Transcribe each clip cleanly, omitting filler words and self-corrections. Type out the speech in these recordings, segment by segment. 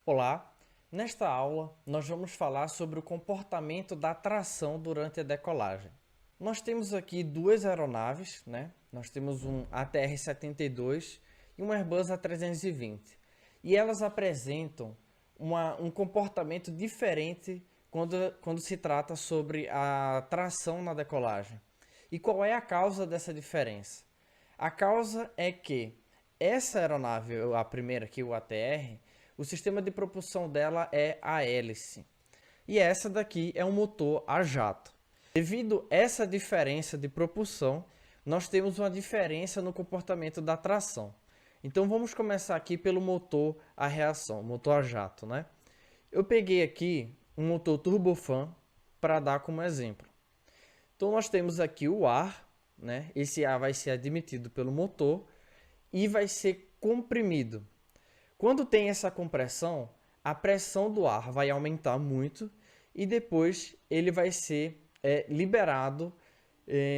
Olá, nesta aula nós vamos falar sobre o comportamento da tração durante a decolagem. Nós temos aqui duas aeronaves, né? Nós temos um ATR-72 e um Airbus A320. E elas apresentam um comportamento diferente quando se trata sobre a tração na decolagem. E qual é a causa dessa diferença? A causa é que essa aeronave, a primeira aqui, o ATR, o sistema de propulsão dela é a hélice. E essa daqui é um motor a jato. Devido a essa diferença de propulsão, nós temos uma diferença no comportamento da tração. Então vamos começar aqui pelo motor a reação, motor a jato, né? Eu peguei aqui um motor turbofan para dar como exemplo. Então nós temos aqui o ar, né? Esse ar vai ser admitido pelo motor e vai ser comprimido. Quando tem essa compressão, a pressão do ar vai aumentar muito e depois ele vai ser liberado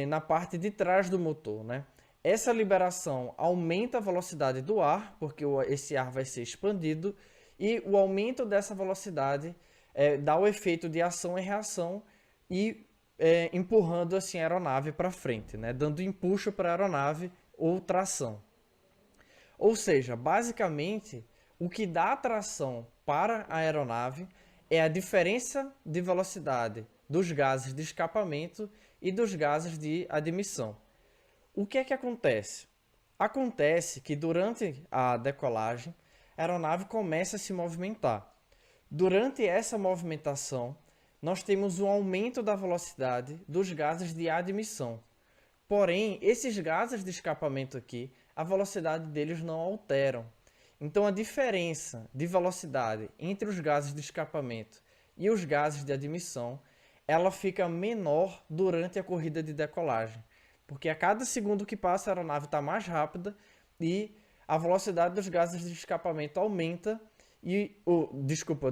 na parte de trás do motor, né? Essa liberação aumenta a velocidade do ar, porque esse ar vai ser expandido, e o aumento dessa velocidade dá o efeito de ação e reação e empurrando assim a aeronave para frente, né? Dando empuxo para a aeronave ou tração. Ou seja, basicamente, o que dá tração para a aeronave é a diferença de velocidade dos gases de escapamento e dos gases de admissão. O que é que acontece? Acontece que durante a decolagem, a aeronave começa a se movimentar. Durante essa movimentação, nós temos um aumento da velocidade dos gases de admissão. Porém, esses gases de escapamento aqui, a velocidade deles não alteram. Então, a diferença de velocidade entre os gases de escapamento e os gases de admissão, ela fica menor durante a corrida de decolagem. Porque a cada segundo que passa, a aeronave está mais rápida e a velocidade dos gases de escapamento aumenta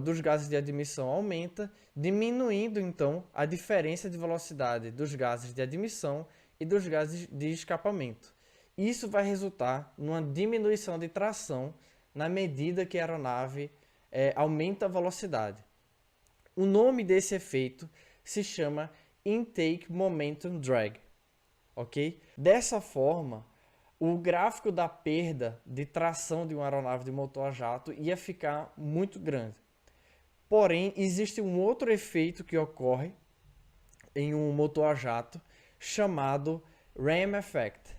dos gases de admissão aumenta, diminuindo então a diferença de velocidade dos gases de admissão e dos gases de escapamento. Isso vai resultar numa diminuição de tração na medida que a aeronave aumenta a velocidade. O nome desse efeito se chama Intake Momentum Drag. Okay? Dessa forma, o gráfico da perda de tração de uma aeronave de motor a jato ia ficar muito grande. Porém, existe um outro efeito que ocorre em um motor a jato chamado Ram Effect.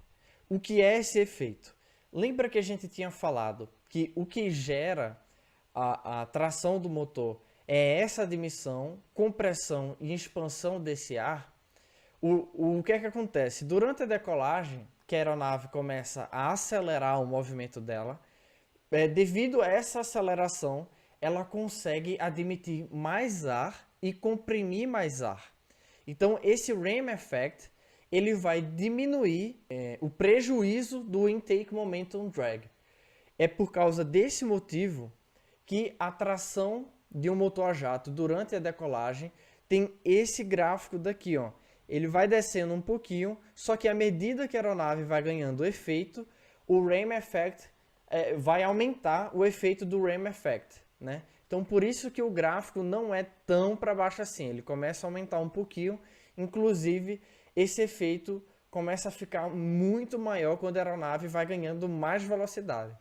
O que é esse efeito? Lembra que a gente tinha falado que o que gera a tração do motor é essa admissão, compressão e expansão desse ar? O que é que acontece? Durante a decolagem, que a aeronave começa a acelerar o movimento dela, devido a essa aceleração, ela consegue admitir mais ar e comprimir mais ar. Então, esse Ram Effect ele vai diminuir o prejuízo do Intake Momentum Drag. É por causa desse motivo que a tração de um motor a jato durante a decolagem tem esse gráfico daqui, ó. Ele vai descendo um pouquinho, só que à medida que a aeronave vai ganhando efeito, o Ram Effect vai aumentar o efeito do Ram Effect, né? Então, por isso que o gráfico não é tão para baixo assim. Ele começa a aumentar um pouquinho, inclusive esse efeito começa a ficar muito maior quando a aeronave vai ganhando mais velocidade.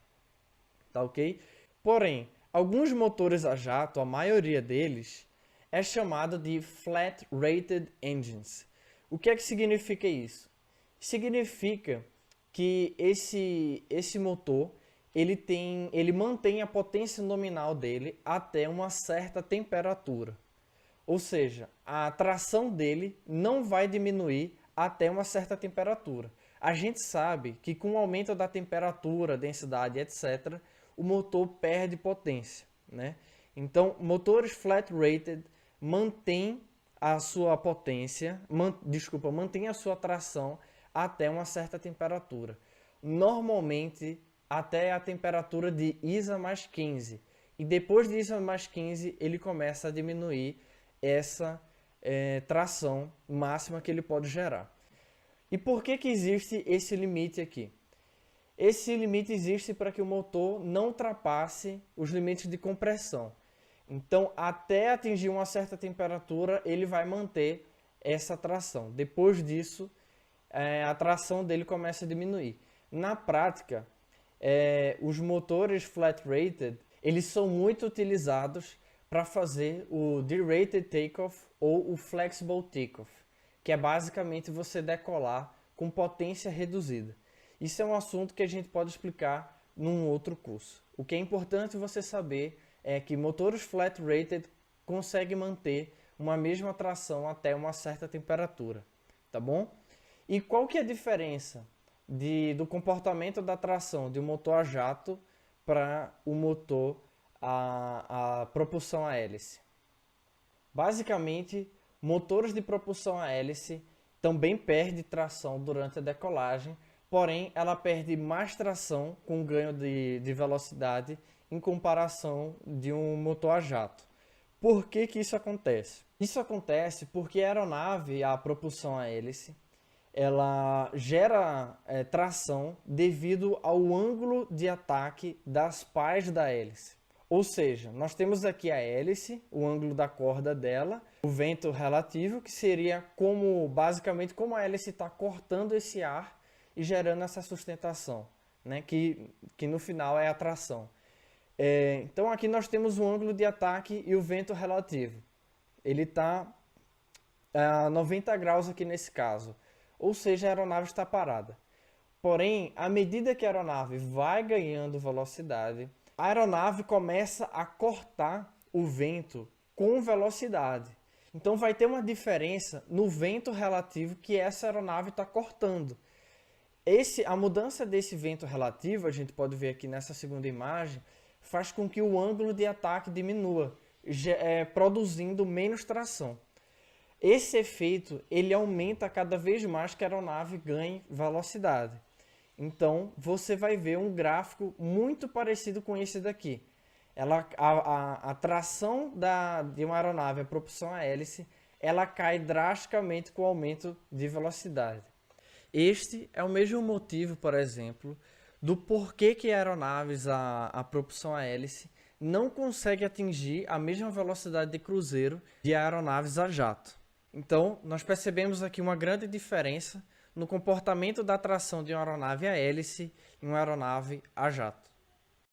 Tá ok? Porém, alguns motores a jato, a maioria deles, é chamado de Flat Rated Engines. O que é que significa isso? Significa que esse motor ele mantém a potência nominal dele até uma certa temperatura. Ou seja, a tração dele não vai diminuir até uma certa temperatura. A gente sabe que com o aumento da temperatura, densidade, etc., o motor perde potência, né? Então, motores flat rated mantêm a sua potência, mantém a sua tração até uma certa temperatura. Normalmente, até a temperatura de ISA mais 15. E depois de ISA mais 15, ele começa a diminuir essa tração máxima que ele pode gerar. E por que existe esse limite aqui? Esse limite existe para que o motor não ultrapasse os limites de compressão. Então, até atingir uma certa temperatura, ele vai manter essa tração. Depois disso, a tração dele começa a diminuir. Na prática, os motores flat rated, eles são muito utilizados para fazer o derated takeoff ou o flexible takeoff, que é basicamente você decolar com potência reduzida. Isso é um assunto que a gente pode explicar num outro curso. O que é importante você saber é que motores flat rated conseguem manter uma mesma tração até uma certa temperatura, tá bom? E qual que é a diferença do comportamento da tração de um motor a jato para o motor a propulsão a hélice? Basicamente, motores de propulsão a hélice também perdem tração durante a decolagem, porém ela perde mais tração com ganho de velocidade em comparação de um motor a jato. Por que que isso acontece? Isso acontece porque a aeronave, a propulsão a hélice, ela gera tração devido ao ângulo de ataque das pás da hélice. Ou seja, nós temos aqui a hélice, o ângulo da corda dela, o vento relativo, que seria basicamente como a hélice está cortando esse ar e gerando essa sustentação, né? que no final é a tração. Então aqui nós temos o ângulo de ataque e o vento relativo. Ele está a 90 graus aqui nesse caso, ou seja, a aeronave está parada. Porém, à medida que a aeronave vai ganhando velocidade, a aeronave começa a cortar o vento com velocidade. Então vai ter uma diferença no vento relativo que essa aeronave está cortando. A mudança desse vento relativo, a gente pode ver aqui nessa segunda imagem, faz com que o ângulo de ataque diminua, produzindo menos tração. Esse efeito ele aumenta cada vez mais que a aeronave ganhe velocidade. Então, você vai ver um gráfico muito parecido com esse daqui. A tração de uma aeronave, a propulsão a hélice, ela cai drasticamente com o aumento de velocidade. Este é o mesmo motivo, por exemplo, do porquê que aeronaves a propulsão a hélice não consegue atingir a mesma velocidade de cruzeiro de aeronaves a jato. Então, nós percebemos aqui uma grande diferença no comportamento da tração de uma aeronave a hélice e uma aeronave a jato.